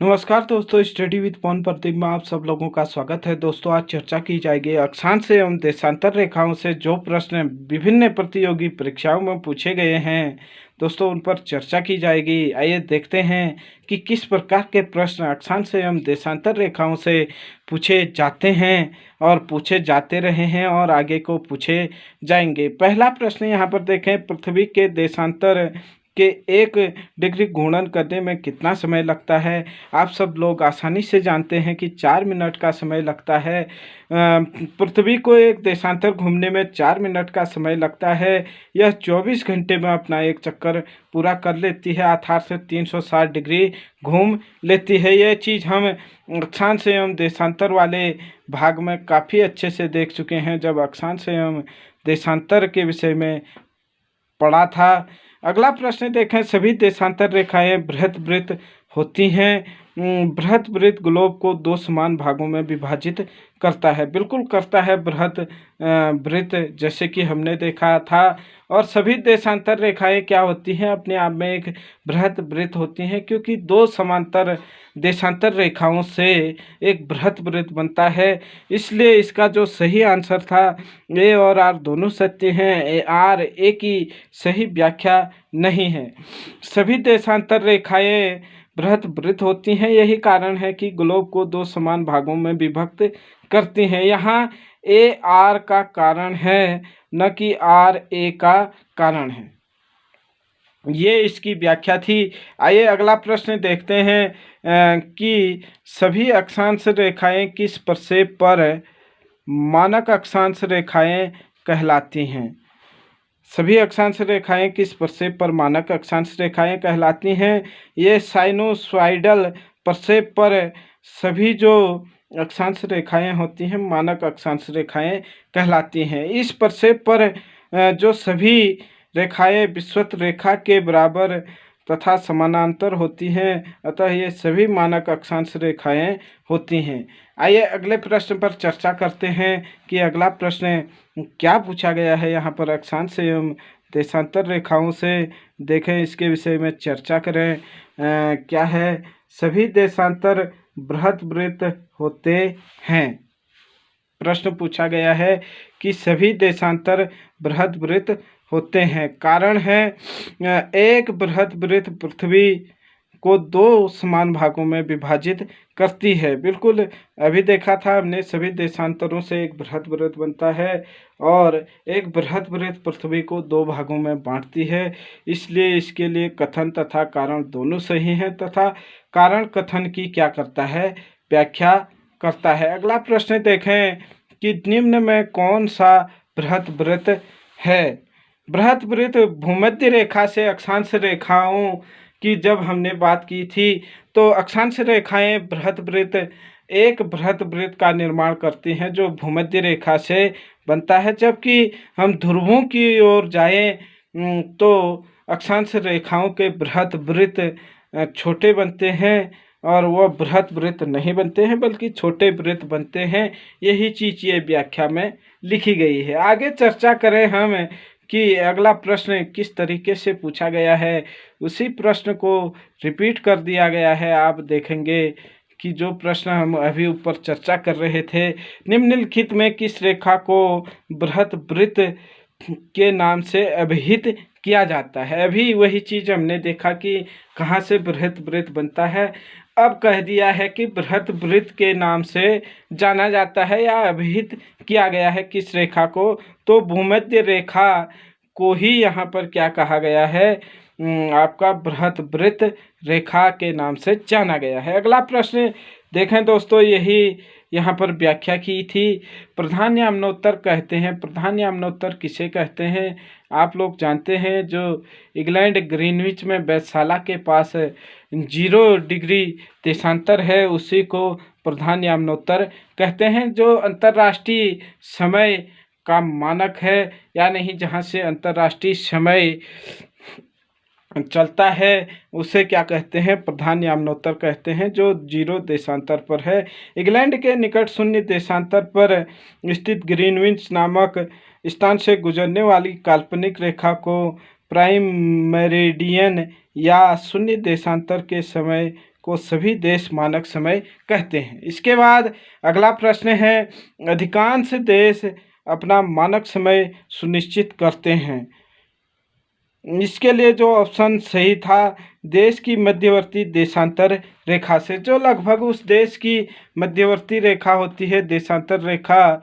नमस्कार दोस्तों, study with पवन प्रदीप में आप सब लोगों का स्वागत है। दोस्तों, आज चर्चा की जाएगी अक्षांश एवं देशांतर रेखाओं से जो प्रश्न विभिन्न प्रतियोगी परीक्षाओं में पूछे गए हैं। दोस्तों, उन पर चर्चा की जाएगी। आइए देखते हैं कि किस प्रकार के प्रश्न अक्षांश एवं देशांतर रेखाओं से पूछे जाते हैं और पूछे जाते रहे हैं और आगे को पूछे जाएंगे। पहला प्रश्न यहाँ पर देखें, पृथ्वी के देशांतर के 1 डिग्री घूर्णन करने में कितना समय लगता है। आप सब लोग आसानी से जानते हैं कि 4 मिनट का समय लगता है। पृथ्वी को एक देशांतर घूमने में 4 मिनट का समय लगता है। यह 24 घंटे में अपना एक चक्कर पूरा कर लेती है, अर्थात से 360 डिग्री घूम लेती है। यह चीज़ हम अक्षांश एवं देशांतर वाले भाग में काफ़ी अच्छे से देख चुके हैं, जब अक्षांश एवं देशांतर के विषय में पढ़ा था। अगला प्रश्न देखें, सभी देशांतर रेखाएं बृहत वृत्त होती हैं। बृहत वृत्त ग्लोब को 2 समान भागों में विभाजित करता है। बिल्कुल करता है बृहत वृत्त, जैसे कि हमने देखा था। और सभी देशांतर रेखाएं क्या होती हैं, अपने आप में एक बृहत वृत्त होती हैं, क्योंकि 2 समांतर देशांतर रेखाओं से एक बृहत वृत्त बनता है। इसलिए इसका जो सही आंसर था, ए और आर दोनों सत्य हैं। ए की सही व्याख्या नहीं है। सभी देशांतर रेखाएं बृहत वृत्त होती हैं। यही कारण है कि ग्लोब को 2 समान भागों में विभक्त करती हैं। यहाँ ए आर का कारण है, न कि आर ए का कारण है। ये इसकी व्याख्या थी। आइए अगला प्रश्न देखते हैं कि सभी अक्षांश रेखाएं किस प्रक्षेप पर मानक अक्षांश रेखाएं कहलाती हैं। सभी अक्षांश रेखाएं किस प्रक्षेप पर मानक अक्षांश रेखाएं कहलाती हैं। ये साइनोसॉइडल प्रक्षेप पर सभी जो अक्षांश रेखाएं होती हैं मानक अक्षांश रेखाएं कहलाती हैं। इस प्रक्षेप पर जो सभी रेखाएं विषुवत रेखा के बराबर तथा समानांतर होती हैं, अतः ये सभी मानक अक्षांश रेखाएं होती हैं। आइए अगले प्रश्न पर चर्चा करते हैं कि अगला प्रश्न क्या पूछा गया है। यहाँ पर अक्षांश एवं देशांतर रेखाओं से देखें, इसके विषय में चर्चा करें। क्या है, सभी देशांतर बृहत वृत्त होते हैं। प्रश्न पूछा गया है कि सभी देशांतर बृहत वृत्त होते हैं। कारण है, एक बृहत वृत्त पृथ्वी को 2 समान भागों में विभाजित करती है। बिल्कुल अभी देखा था हमने, सभी देशांतरों से एक बृहत वृत्त बनता है और एक बृहत वृत्त पृथ्वी को 2 भागों में बांटती है। इसलिए इसके लिए कथन तथा कारण दोनों सही हैं, तथा कारण कथन की क्या करता है, व्याख्या करता है। अगला प्रश्न देखें कि निम्न में कौन सा बृहत वृत्त है। बृहत वृत्त भूमध्य रेखा से अक्षांश रेखाओं की जब हमने बात की थी, तो अक्षांश रेखाएं बृहत वृत्त, एक बृहत वृत्त का निर्माण करती हैं जो भूमध्य रेखा से बनता है। जबकि हम ध्रुवों की ओर जाएं तो अक्षांश रेखाओं के बृहत वृत्त छोटे बनते हैं और वह बृहत वृत्त नहीं बनते हैं, बल्कि छोटे वृत्त बनते हैं। यही चीज़ ये व्याख्या में लिखी गई है। आगे चर्चा करें हम कि अगला प्रश्न किस तरीके से पूछा गया है। उसी प्रश्न को रिपीट कर दिया गया है। आप देखेंगे कि जो प्रश्न हम अभी ऊपर चर्चा कर रहे थे, निम्नलिखित में किस रेखा को बृहत वृत्त के नाम से अभिहित किया जाता है। अभी वही चीज़ हमने देखा कि कहाँ से बृहत वृत्त बनता है। अब कह दिया है कि बृहत वृत्त के नाम से जाना जाता है या अभिहित किया गया है किस रेखा को, तो भूमध्य रेखा को ही यहाँ पर क्या कहा गया है, आपका बृहत वृत्त रेखा के नाम से जाना गया है। अगला प्रश्न देखें दोस्तों, यही यहाँ पर व्याख्या की थी। प्रधान यामनोत्तर कहते हैं। प्रधान यामनोत्तर किसे कहते हैं, आप लोग जानते हैं। जो इंग्लैंड ग्रीनविच में वेधशाला के पास 0 डिग्री देशांतर है, उसी को प्रधान यामनोत्तर कहते हैं। जो अंतर्राष्ट्रीय समय का मानक है, या नहीं, जहाँ से अंतर्राष्ट्रीय समय चलता है, उसे क्या कहते हैं, प्रधान यामनोत्तर कहते हैं, जो 0 देशांतर पर है। इंग्लैंड के निकट शून्य देशांतर पर स्थित ग्रीनविच नामक स्थान से गुजरने वाली काल्पनिक रेखा को प्राइम मेरिडियन या शून्य देशांतर के समय को सभी देश मानक समय कहते हैं। इसके बाद अगला प्रश्न है, अधिकांश देश अपना मानक समय सुनिश्चित करते हैं। इसके लिए जो ऑप्शन सही था, देश की मध्यवर्ती देशांतर रेखा से, जो लगभग उस देश की मध्यवर्ती रेखा होती है, देशांतर रेखा,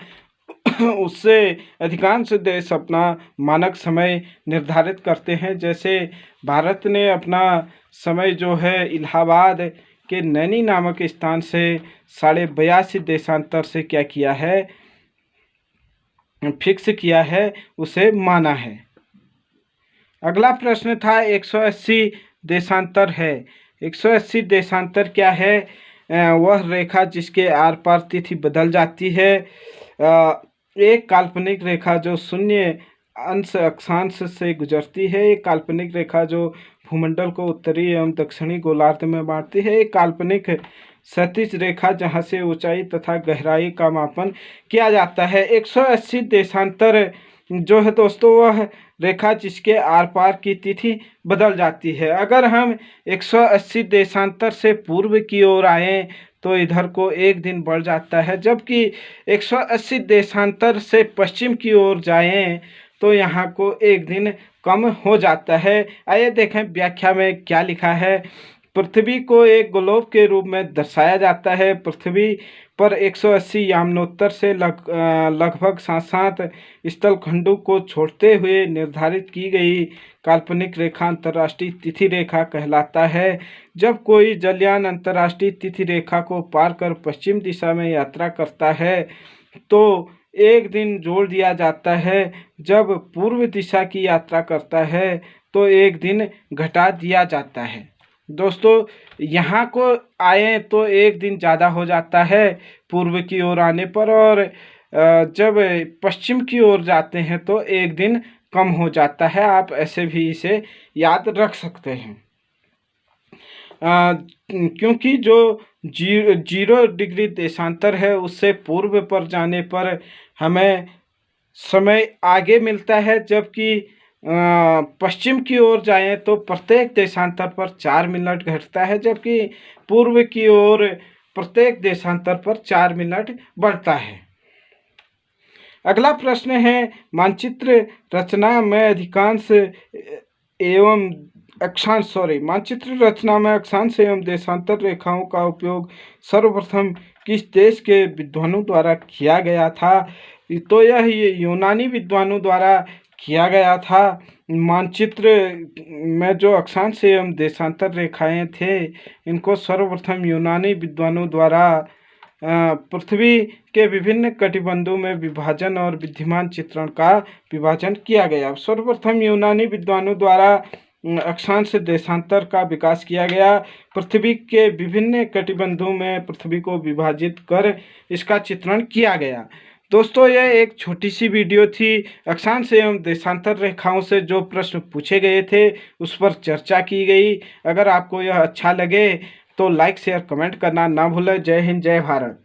उससे अधिकांश देश अपना मानक समय निर्धारित करते हैं। जैसे भारत ने अपना समय जो है इलाहाबाद के नैनी नामक स्थान से 82.5 देशांतर से क्या किया है, फिक्स किया है, उसे माना है। अगला प्रश्न था 180 देशांतर है। 180 देशांतर क्या है? वह रेखा जिसके आर पार तिथि बदल जाती है। एक काल्पनिक रेखा जो शून्य अंश अक्षांश से गुजरती है। एक काल्पनिक रेखा जो भूमंडल को उत्तरी एवं दक्षिणी गोलार्ध में बांटती है। एक काल्पनिक क्षैतिज रेखा जहां से ऊंचाई तथा गहराई का मापन किया जाता है। 180 देशांतर जो है दोस्तों, वह रेखा जिसके आर पार की तिथि बदल जाती है। अगर हम 180 देशांतर से पूर्व की ओर आएँ तो इधर को एक दिन बढ़ जाता है, जबकि 180 देशांतर से पश्चिम की ओर जाएं तो यहाँ को एक दिन कम हो जाता है। आइए देखें व्याख्या में क्या लिखा है। पृथ्वी को एक ग्लोब के रूप में दर्शाया जाता है। पृथ्वी पर 180 यामनोत्तर से लगभग 7 स्थलखंडों को छोड़ते हुए निर्धारित की गई काल्पनिक रेखा अंतर्राष्ट्रीय तिथि रेखा कहलाता है। जब कोई जलयान अंतर्राष्ट्रीय तिथि रेखा को पार कर पश्चिम दिशा में यात्रा करता है तो एक दिन जोड़ दिया जाता है। जब पूर्व दिशा की यात्रा करता है तो एक दिन घटा दिया जाता है। दोस्तों, यहाँ को आए तो एक दिन ज़्यादा हो जाता है पूर्व की ओर आने पर, और जब पश्चिम की ओर जाते हैं तो एक दिन कम हो जाता है। आप ऐसे भी इसे याद रख सकते हैं। क्योंकि जो 0 डिग्री देशांतर है उससे पूर्व पर जाने पर हमें समय आगे मिलता है, जबकि पश्चिम की ओर जाएं तो प्रत्येक देशांतर पर 4 मिनट घटता है, जबकि पूर्व की ओर प्रत्येक देशांतर पर 4 मिनट बढ़ता है। अगला प्रश्न है, मानचित्र रचना में अक्षांश एवं देशांतर रेखाओं का उपयोग सर्वप्रथम किस देश के विद्वानों द्वारा किया गया था? तो यह यूनानी विद्वानों द्वारा किया गया था। मानचित्र में जो अक्षांश एवं देशांतर रेखाएं थे, इनको सर्वप्रथम यूनानी विद्वानों द्वारा पृथ्वी के विभिन्न कटिबंधों में विभाजन और विद्यमान चित्रण का विभाजन किया गया। सर्वप्रथम यूनानी विद्वानों द्वारा अक्षांश देशांतर का विकास किया गया। पृथ्वी के विभिन्न कटिबंधों में पृथ्वी को विभाजित कर इसका चित्रण किया गया। दोस्तों, यह एक छोटी सी वीडियो थी। अक्षांश एवं देशांतर रेखाओं से जो प्रश्न पूछे गए थे उस पर चर्चा की गई। अगर आपको यह अच्छा लगे तो लाइक शेयर कमेंट करना ना भूलें। जय हिंद, जय भारत।